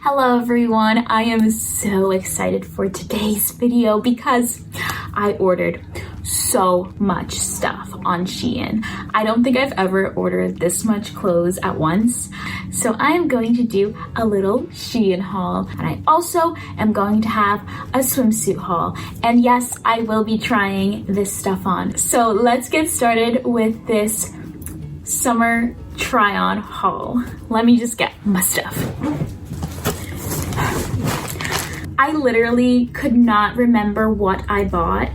Hello everyone, I am so excited for today's video because I ordered so much stuff on Shein. I don't think I've ever ordered this much clothes at once. So I am going to do a little Shein haul, and I also am going to have a swimsuit haul. And yes, I will be trying this stuff on. So let's get started with this summer try on haul. Let me just get my stuff. I literally could not remember what I bought,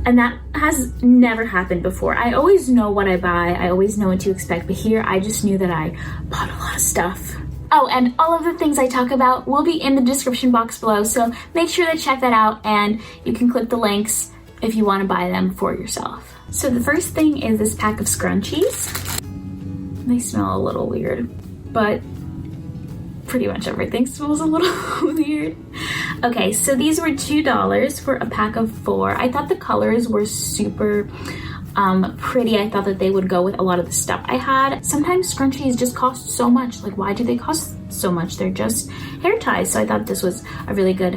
and that has never happened before. I always know what I buy, I always know what to expect, but here I just knew that I bought a lot of stuff. Oh, and all of the things I talk about will be in the description box below, so make sure to check that out, and you can click the links if you want to buy them for yourself. So the first thing is this pack of scrunchies. They smell a little weird, but pretty much everything smells a little weird. Okay, so these were $2 for a pack of 4. I thought the colors were super pretty. I thought that they would go with a lot of the stuff I had. Sometimes scrunchies just cost so much. Like, why do they cost so much? They're just hair ties. So I thought this was a really good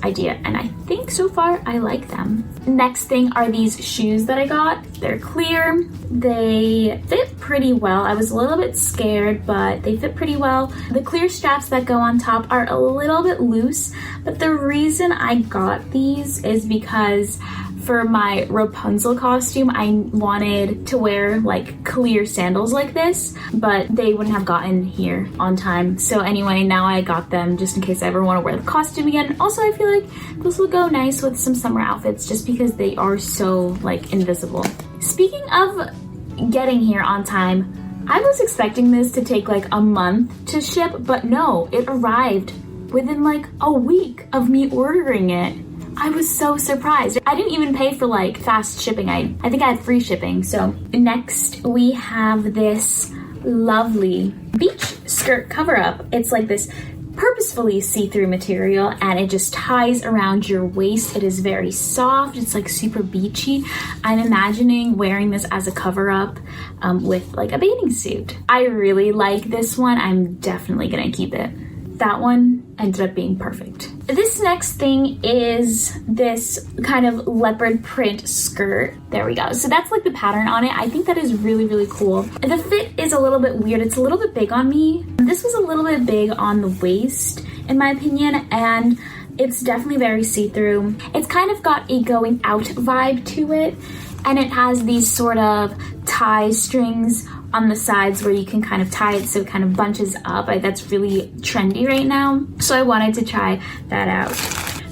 idea, and I think so far I like them. Next thing are these shoes that I got. They're clear. They fit pretty well. I was a little bit scared, but they fit pretty well. The clear straps that go on top are a little bit loose, but the reason I got these is because for my Rapunzel costume, I wanted to wear like clear sandals like this, but they wouldn't have gotten here on time. So anyway, now I got them just in case I ever want to wear the costume again. Also, I feel like this will go nice with some summer outfits just because they are so like invisible. Speaking of getting here on time, I was expecting this to take like a month to ship, but no, it arrived within like a week of me ordering it. I was so surprised. I didn't even pay for like fast shipping. I think I had free shipping. So next we have this lovely beach skirt cover up. It's like this purposefully see-through material, and it just ties around your waist. It is very soft. It's like super beachy. I'm imagining wearing this as a cover-up with like a bathing suit. I really like this one. I'm definitely gonna keep it. That one ended up being perfect. This next thing is this kind of leopard print skirt. There we go. So that's like the pattern on it. I think that is really, really cool. The fit is a little bit weird. It's a little bit big on me. This was a little bit big on the waist, in my opinion, and it's definitely very see-through. It's kind of got a going out vibe to it, and it has these sort of tie strings on the sides where you can kind of tie it so it kind of bunches up. That's really trendy right now, so I wanted to try that out.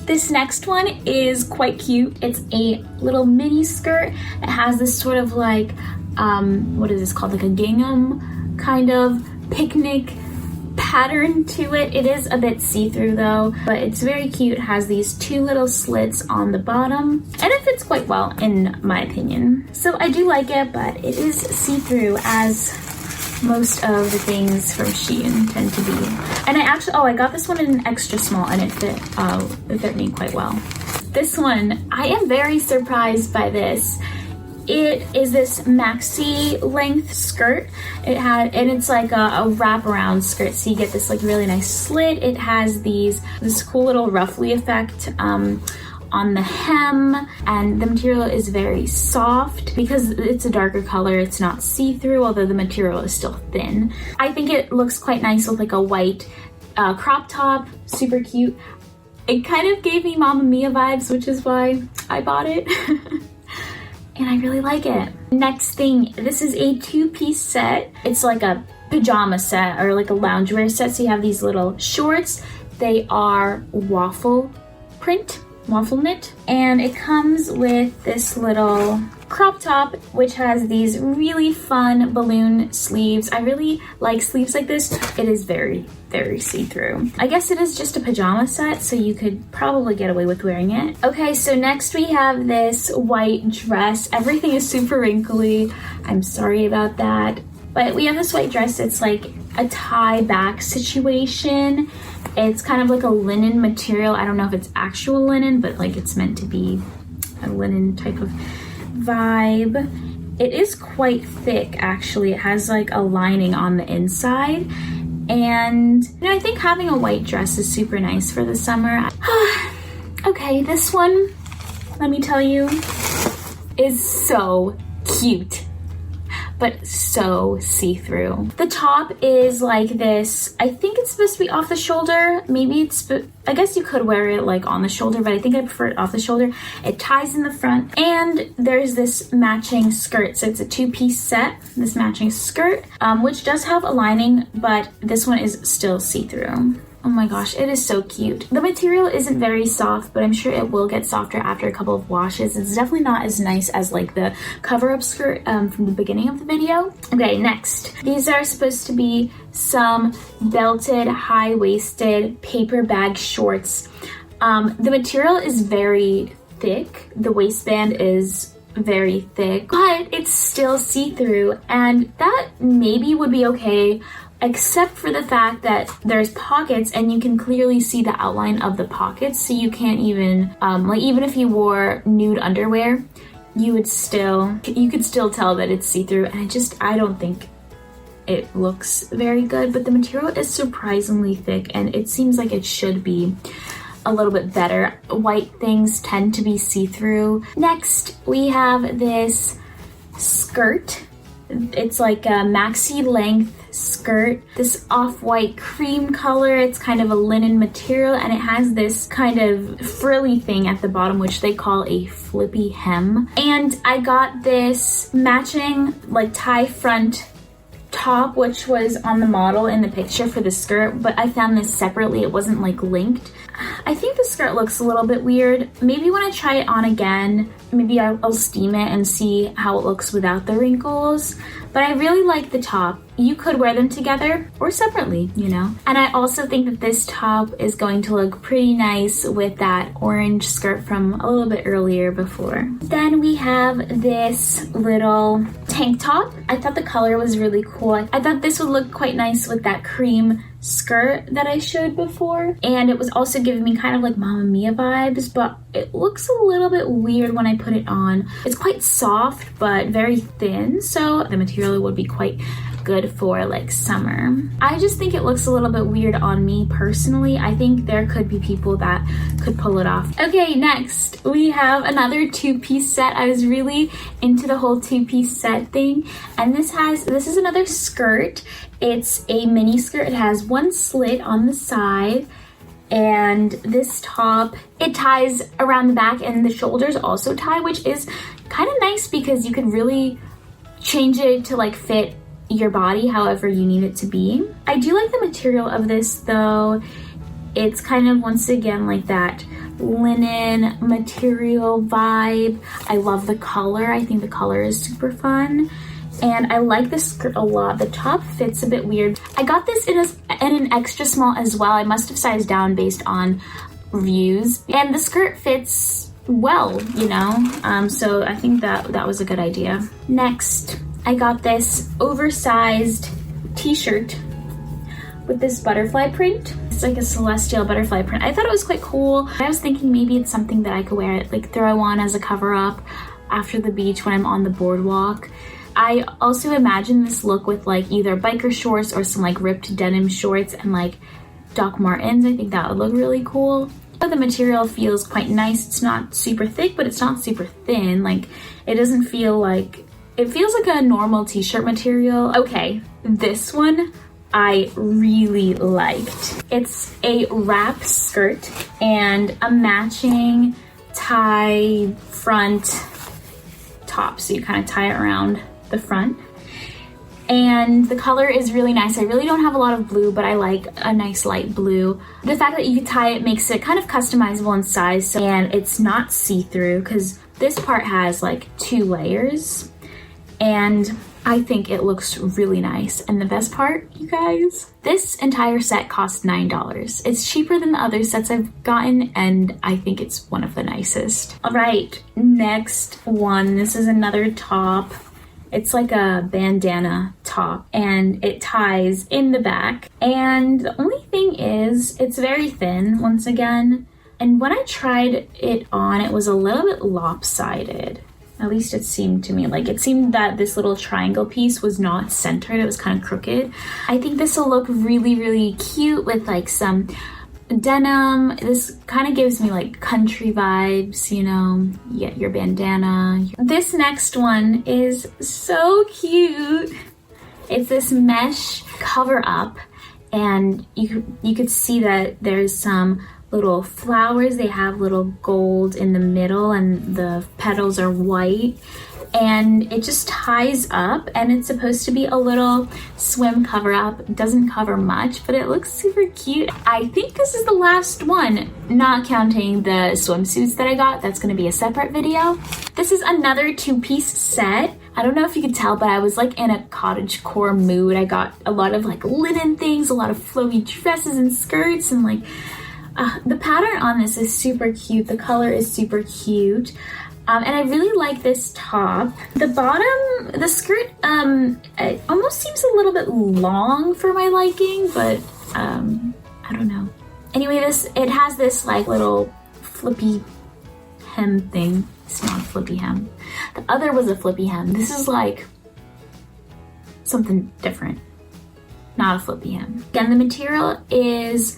This next one is quite cute. It's a little mini skirt. It has this sort of like, what is this called? Like a gingham kind of picnic pattern to it. It is a bit see-through though, but it's very cute. It has these 2 little slits on the bottom, and it fits quite well in my opinion. So I do like it, but it is see-through, as most of the things from Shein tend to be. And I got this one in an extra small, and it fit me quite well. This one, I am very surprised by this. It is this maxi length skirt. It's like a wraparound skirt, so you get this like really nice slit. It has this cool little ruffly effect on the hem, and the material is very soft because it's a darker color. It's not see-through, although the material is still thin. I think it looks quite nice with like a white crop top. Super cute. It kind of gave me Mamma Mia vibes, which is why I bought it. And I really like it. Next thing, this is a 2-piece set. It's like a pajama set or like a loungewear set. So you have these little shorts. They are waffle knit. And it comes with this little crop top, which has these really fun balloon sleeves. I really like sleeves like this. It is very, very see-through. I guess it is just a pajama set, so you could probably get away with wearing it. Okay, so next we have this white dress. Everything is super wrinkly. I'm sorry about that. But we have this white dress. It's like a tie back situation. It's kind of like a linen material. I don't know if it's actual linen, but like it's meant to be a linen type of vibe. It is quite thick, actually. It has like a lining on the inside, And you know, I think having a white dress is super nice for the summer. Okay, this one, let me tell you, is so cute, but so see-through. The top is like this, I think it's supposed to be off the shoulder. Maybe it's, I guess you could wear it like on the shoulder, but I think I prefer it off the shoulder. It ties in the front, and there's this matching skirt. So it's a two-piece set, this matching skirt, which does have a lining, but this one is still see-through. Oh my gosh, it is so cute. The material isn't very soft, but I'm sure it will get softer after a couple of washes. It's definitely not as nice as like the cover-up skirt from the beginning of the video. Okay, next. These are supposed to be some belted, high-waisted paper bag shorts. The material is very thick. The waistband is very thick, but it's still see-through, and that maybe would be okay, except for the fact that there's pockets and you can clearly see the outline of the pockets, so you can't even, like even if you wore nude underwear, you could still tell that it's see-through, and I don't think it looks very good, but the material is surprisingly thick and it seems like it should be a little bit better. White things tend to be see-through. Next, we have this skirt. It's like a maxi length skirt, this off-white cream color. It's kind of a linen material, and it has this kind of frilly thing at the bottom, which they call a flippy hem. And I got this matching like tie front top, which was on the model in the picture for the skirt, but I found this separately. It wasn't like linked. I think the skirt looks a little bit weird. Maybe when I try it on again, maybe I'll steam it and see how it looks without the wrinkles. But I really like the top. You could wear them together or separately, you know? And I also think that this top is going to look pretty nice with that orange skirt from a little bit earlier before. Then we have this little tank top. I thought the color was really cool. I thought this would look quite nice with that cream skirt that I showed before, and it was also giving me kind of like Mamma Mia vibes, but it looks a little bit weird when I put it on. It's quite soft but very thin, so the material would be quite good for like summer. I just think it looks a little bit weird on me personally. I think there could be people that could pull it off. Okay, next we have another two-piece set. I was really into the whole two-piece set thing, and this is another skirt. It's a mini skirt. It has one slit on the side, and this top, it ties around the back, and the shoulders also tie, which is kind of nice because you can really change it to like fit your body however you need it to be. I do like the material of this though. It's kind of, once again, like that linen material vibe. I love the color. I think the color is super fun. And I like this skirt a lot. The top fits a bit weird. I got this in an extra small as well. I must have sized down based on reviews. And the skirt fits well, you know? So I think that was a good idea. Next, I got this oversized t-shirt with this butterfly print. It's like a celestial butterfly print. I thought it was quite cool. I was thinking maybe it's something that I could wear, like throw on as a cover up after the beach when I'm on the boardwalk. I also imagine this look with like either biker shorts or some like ripped denim shorts and like Doc Martens. I think that would look really cool. The material feels quite nice. It's not super thick, but it's not super thin. Like it doesn't feel like, it feels like a normal t-shirt material. Okay, this one I really liked. It's a wrap skirt and a matching tie front top. So you kind of tie it around the front. And the color is really nice. I really don't have a lot of blue, but I like a nice light blue. The fact that you can tie it makes it kind of customizable in size, and it's not see-through because this part has like 2 layers. And I think it looks really nice. And the best part, you guys, this entire set cost $9. It's cheaper than the other sets I've gotten, and I think it's one of the nicest. All right, next one. This is another top. It's like a bandana top, and it ties in the back. And the only thing is, it's very thin, once again. And when I tried it on, it was a little bit lopsided. At least it seemed to me. Like, it seemed that this little triangle piece was not centered. It was kind of crooked. I think this will look really, really cute with like some denim. This kind of gives me like country vibes, you know. You get your bandana. This next one is so cute. It's this mesh cover up, and you could see that there's some little flowers. They have little gold in the middle and the petals are white, and it just ties up, and it's supposed to be a little swim cover up. It doesn't cover much, but it looks super cute. I think this is the last one, not counting the swimsuits that I got. That's going to be a separate video. This is another 2-piece set. I don't know if you could tell, but I was like in a cottagecore mood. I got a lot of like linen things, a lot of flowy dresses and skirts, and like the pattern on this is super cute. The color is super cute. And I really like this top. The bottom, the skirt, it almost seems a little bit long for my liking, but I don't know. Anyway, it has this like little flippy hem thing. It's not a flippy hem. The other was a flippy hem. This is like something different, not a flippy hem. Again, the material is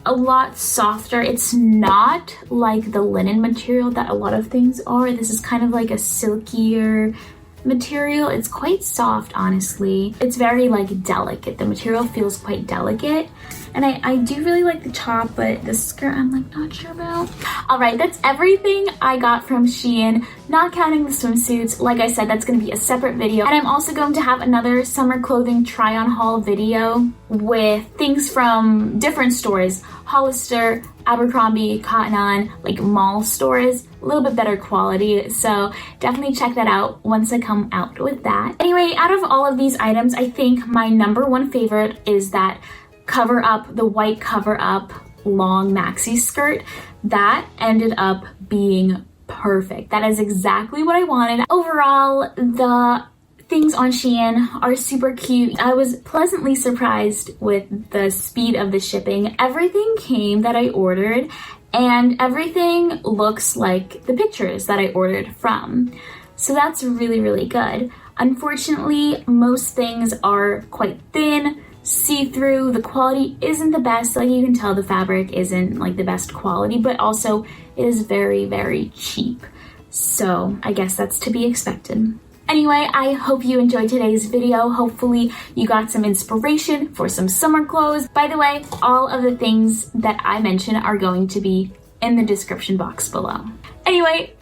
a lot softer. It's not like the linen material that a lot of things are. This is kind of like a silkier material. It's quite soft, honestly. It's very like delicate. The material feels quite delicate. And I do really like the top, but the skirt I'm like not sure about. All right, that's everything I got from Shein, not counting the swimsuits. Like I said, that's gonna be a separate video. And I'm also going to have another summer clothing try on haul video with things from different stores. Hollister, Abercrombie, Cotton On, like mall stores, a little bit better quality. So definitely check that out once I come out with that. Anyway, out of all of these items, I think my #1 favorite is that cover up, the white cover up long maxi skirt. That ended up being perfect. That is exactly what I wanted. Overall, the things on Shein are super cute. I was pleasantly surprised with the speed of the shipping. Everything came that I ordered, and everything looks like the pictures that I ordered from. So that's really, really good. Unfortunately, most things are quite thin, see-through. The quality isn't the best. Like, you can tell the fabric isn't like the best quality, but also it is very, very cheap. So I guess that's to be expected. Anyway, I hope you enjoyed today's video. Hopefully you got some inspiration for some summer clothes. By the way, all of the things that I mentioned are going to be in the description box below. Anyway,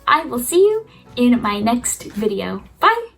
I will see you in my next video. Bye!